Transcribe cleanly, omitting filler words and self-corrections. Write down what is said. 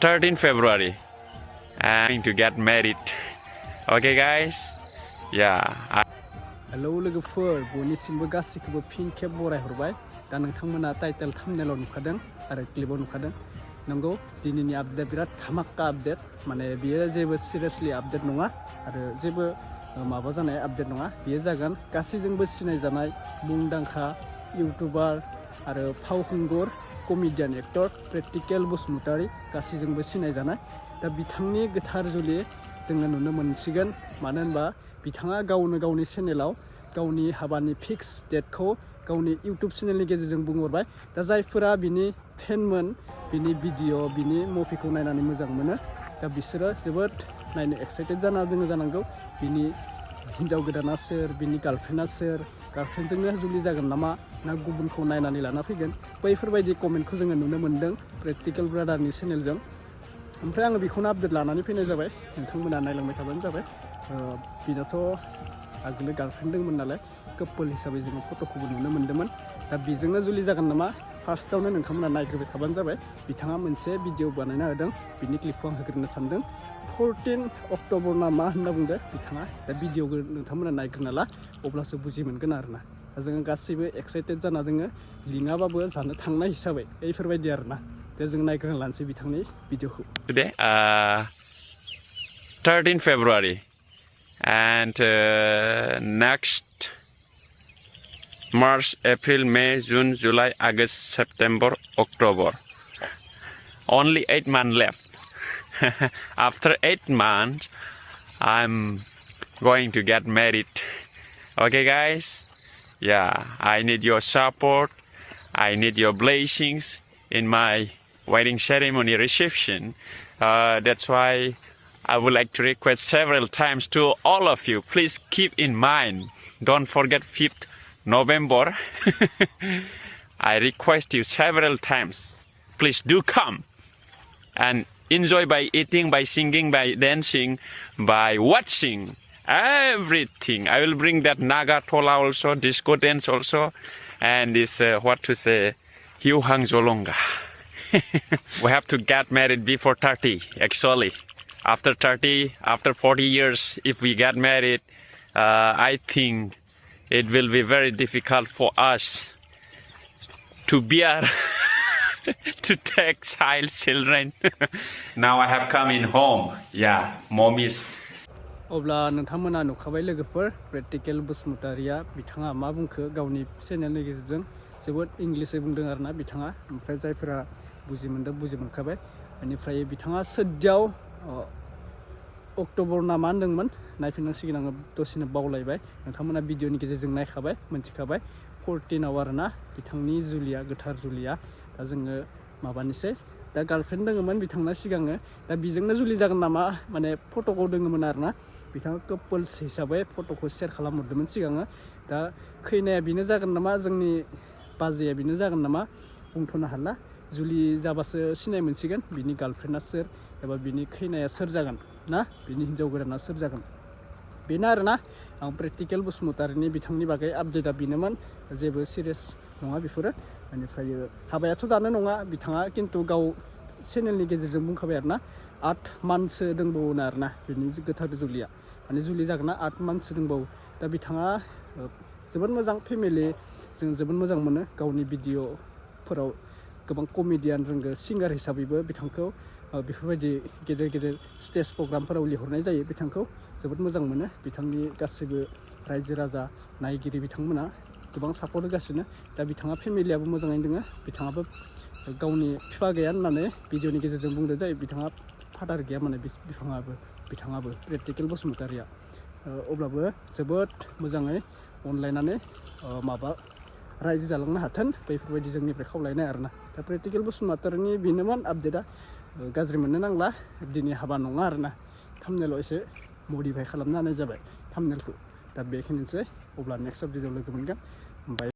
13 February. I'm going to get married. Okay, guys? Yeah. Hello, लोगोफोर बयनिसिमबो गासिखौबो फिन खेब बरायहरबाय दा नोंथांमोना टाइटेल थाम्बनेलाव नुखादों आरो क्लिपाव नुखादों नंगौ दिनैनि आपडेट बिराद धामाका आपडेट माने बियो जेबो सिरियासलि आपडेट नङा आरो जेबो माबा जानाय आपडेट नङा बियो जागोन गासैजोंबो सिनायजानाय मुंदांखा इउटिउबार आरो फावखुंगुर कमेडियान एक्टर प्रेक्टिकल बसुमतारी गासैजोंबो सिनायजानाय दा बिथांनि गोथार जुलि जोङो नुनो मोनसिगोन मानो होनबा बिथाङा गावनो गावनि चेनेलाव गावनि हाबानि फिक्स डेटखौ गावनि इउट्युब चेनेलनि गेजेरजों बुंहरबाय दा जायफोरा बिनि फेनमोन बिनि भिडिअ बिनि मुभिखौ नायनानै मोजां मोनो दा बिसोरो जोबोद नायनो एक्साइटेड जाना दङ जानांगौ बिनि हिन्जाव गोदाना सोर बिनि गार्लफ्रेन्डा सोर गार्लफ्रेन्डजोंनो जुलि जागोन नामा ना गुबुनखौ नायनानै लाना फैगोन बैफोरबायदि कमेन्टखौ जोङो नुनो मोन्दों प्रेक्टिकल ब्रादारनि चेनेलजों ओमफ्राय आङो बेखौनो आपडेट लानानै फैनाय जाबाय नोंथांमोना नायलांबाय थाबानो जाबाय बिनाथ' आगोल गार्लफ्रेन्ड दंमोन नालाय कपल हिसाबै जोङो फट'खौबो नुनो मोन्दोंमोन दा बेजोंनो जुलि जागोन नामा फार्स्टआवनो नोंथांमोना नायग्रोबाय थाबानो जाबाय बिथाङा मोनसे भिडिअ बानायना होदों बिनि क्लिपखौ आं होग्रोनो सानदों 14 अक्ट'बर ना मा होनना बुंदों बिथाङा दा भिडिअखौ नोंथांमोना नायग्रोना ला अब्लासो बुजि मोनगोन आरोना दा जोङो गासैबो एक्साइटेड जाना दोङो लिङाबाबो जानो थांनाय हिसाबै बेफोरबायदि आरोना दा जों नायग्रोना लानोसै बिथांनि भिडिअखौ Today, 13 February. And next March, April, May, June, July, August, September, October. Only 8 months left. After 8 months, I'm going to get married. Okay, guys? Yeah, I need your support. I need your blessings in my wedding ceremony reception. That's why I would like to request several times to all of you, please keep in mind, don't forget 5th November. I request you several times, please do come and enjoy by eating, by singing, by dancing, by watching everything. I will bring that Naga Tola also, disco dance also, and this, what to say, Hiu Hang Zolonga. We have to get married before 30, actually. After 30, after 40 years, if we get married, I think it will be very difficult for us to bear to take children. Now I have come in home. Yeah, mommy's. अब्ला नोंथांमोना नुखाबाय लोगोफोर practical बसुमतारिया बिथाङा मा बुंखो गावनि चेनेलनि गेजेरजों जोबोद इंलिशै बुंदों आरोना बिथाङा ओमफ्राय जायफोरा बुजि मोनखाबाय बेनिफ्राय बिथाङा सोद्याव अक्ट'बर ना मा होनदोंमोन नायफिननांसिगोन आङो दसेनो बावलायबाय नोंथांमोना भिडिअनि गेजेरजों नायखाबाय मोनथिखाबाय 14 आरोना बिथांनि जुलिया गोथार जुलिया दा जोङो माबानिसै दा गार्लफ्रेन्ड दङमोन बिथांना सिगाङो दा बिजोंनो जुलि जागोन नामा माने फट'खौ दङमोन आरोना बिथाङा कपल्स हिसाबै फट'खौ शेयार खालामहरदोंमोन सिगाङो दा खैनाया बेनो जागोन नामा जोंनि बाजैया बेनो जागोन नामा बुंथ'नो हाला जुलि जाबासो सिनाय मोनसिगोन बिनि गार्लफ्रेन्डआ सोर एबा बिनि खैनाया सोर जागोन ना बिनि हिन्जाव गोदाना सोर जागोन बेनो आरोना आं प्रेक्टिकल बसुमतारिनि बिथांनि बागै आपडेटआ बेनोमोन जेबो सिरियास नङा बेफोरो बेनिफ्राय हाबायाथ' दानो नङा बिथाङा खिन्थु गाव चेनेलनि गेजेरजों बुंखाबाय आरोना 8 मान्थसो दंबावोनो आरोना बिनि गोथार जुलिया माने जुलि जागोनना 8 मान्थसो दंबावो दा बिथाङा जोबोद मोजां फेमिलि जों जोबोद मोजां मोनो गावनि भिडिअफोराव गोबां कमेडियान रोंगो सिंगार हिसाबैबो बिथांखौ बेफोरबायदि गेदेर गेदेर स्टेज प्रग्रामफोराव लिंहरनाय जायो बिथांखौ जोबोद मोजां मोनो बिथांनि गासैबो रायजो राजा नायगिरि बिथांमोना गोबां सापर्ट होगासिनो दा बिथाङा फेमिलियाबो मोजाङैनो दङ बिथाङाबो गावनि बिफा गैया होननानै भिडिअनि गेजेरजों बुंदो दे बिथाङा फादार गैया माने बिथाङाबो प्रेक्टिकल बसुमतारिया अब्लाबो जोबोद मोजाङै अनलायनानै माबा रायजो जालांनो हाथों बैफोरबायदि जोंनिफ्राय खावलायनाय आरोना दा प्रेक्टिकल बसुमतारिनि बेनोमोन आपडेटआ गाज्रि मोननो नांला दिनै हाबा नङा आरोना थाम्बनेलाव एसे मडिफाइ खालामना होनाय जाबाय थाम्बनेलखौ दा बेखिनिसै अब्ला नेक्स्ट आपडेटआव लोगो मोनगोन ओमफ्राय